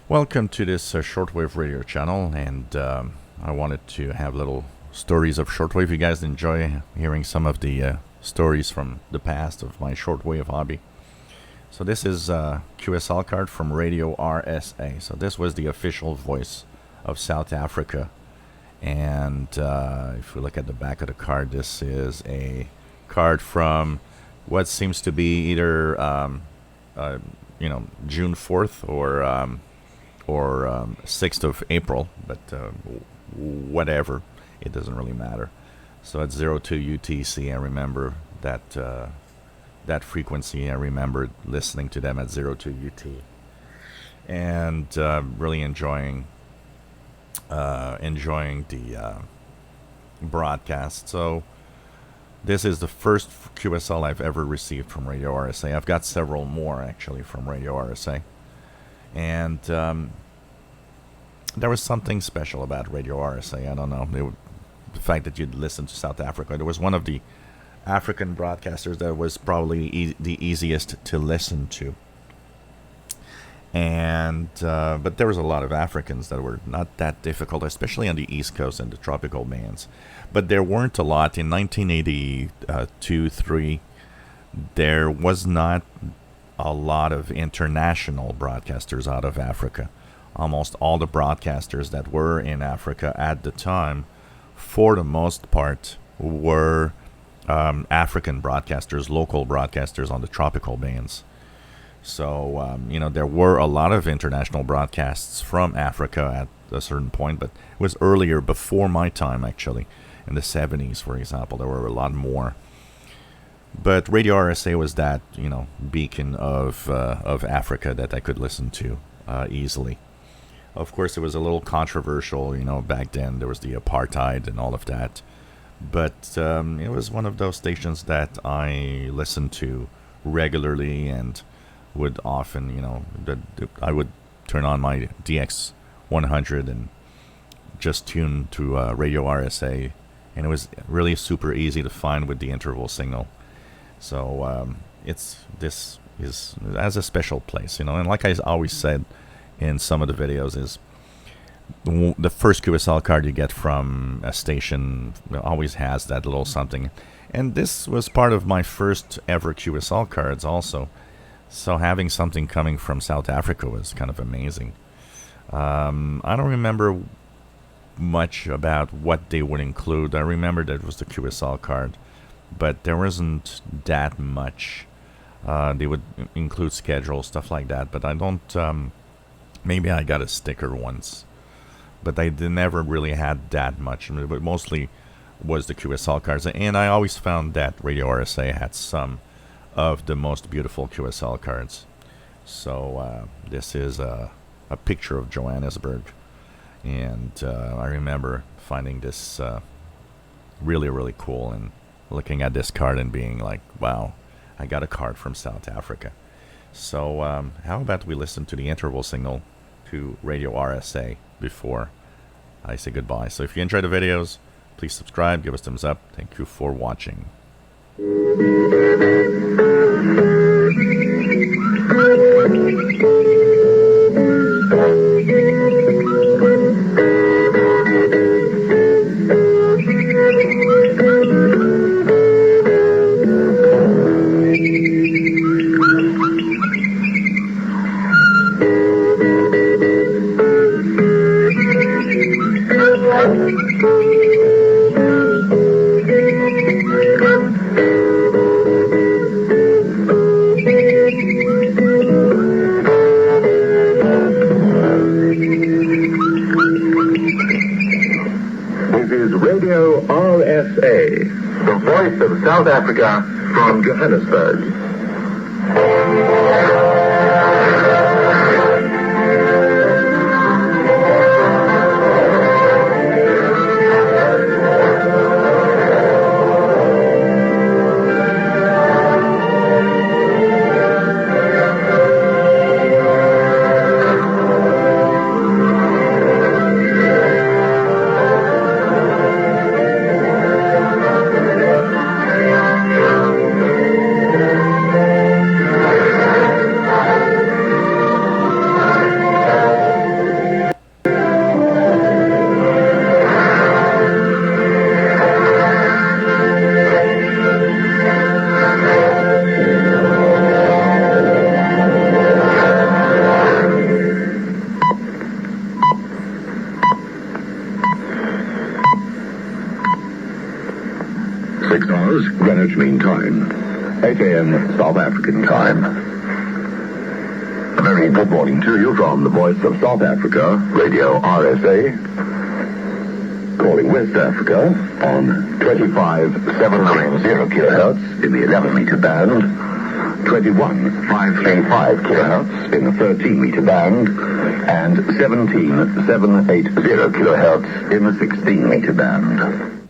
Welcome to this shortwave radio channel, and I wanted to have little stories of shortwave. You guys enjoy hearing some of the stories from the past of my shortwave hobby. So this is a QSL card from Radio RSA. So this was the official voice of South Africa. And if we look at the back of the card, this is a card from what seems to be either June 4th or 6th of April, but whatever, it doesn't really matter. So at 02 UTC, I remember that frequency. I remember listening to them at 02 UT, and really enjoying the broadcast. So this is the first QSL I've ever received from Radio RSA. I've got several more actually from Radio RSA. And there was something special about Radio RSA. I don't know. The fact that you'd listen to South Africa. There was one of the African broadcasters that was probably the easiest to listen to. And but there was a lot of Africans that were not that difficult, especially on the East Coast and the tropical bands. But there weren't a lot. In 1982-3, there was not a lot of international broadcasters out of Africa. Almost all the broadcasters that were in Africa at the time, for the most part, were African broadcasters, local broadcasters on the tropical bands. So, there were a lot of international broadcasts from Africa at a certain point, but it was earlier, before my time, actually. In the 70s, for example, there were a lot more. But Radio RSA was that, beacon of Africa that I could listen to easily. Of course, it was a little controversial, back then. There was the apartheid and all of that. But it was one of those stations that I listened to regularly and would often, I would turn on my DX 100 and just tune to Radio RSA. And it was really super easy to find with the interval signal. So this has a special place, and like I always said in some of the videos, is the first QSL card you get from a station always has that little something. And this was part of my first ever QSL cards also. So having something coming from South Africa was kind of amazing. I don't remember much about what they would include. I remember that it was the QSL card, but there wasn't that much. They would include schedule, stuff like that, but I don't, maybe I got a sticker once, but I never really had that much, but mostly was the QSL cards, and I always found that Radio RSA had some of the most beautiful QSL cards. So this is a picture of Johannesburg, and I remember finding this really, really cool, and looking at this card and being like, wow, I got a card from South Africa. So how about we listen to the interval signal to Radio RSA before I say goodbye. So if you enjoy the videos, please subscribe, give us a thumbs up. Thank you for watching. Radio RSA, the voice of South Africa from Johannesburg. 8 a.m. South African time. A very good morning to you from the Voice of South Africa, Radio RSA. Calling West Africa on 25790 kilohertz in the 11-meter band, 21535 kilohertz in the 13-meter band, and 17780 kilohertz in the 16-meter band.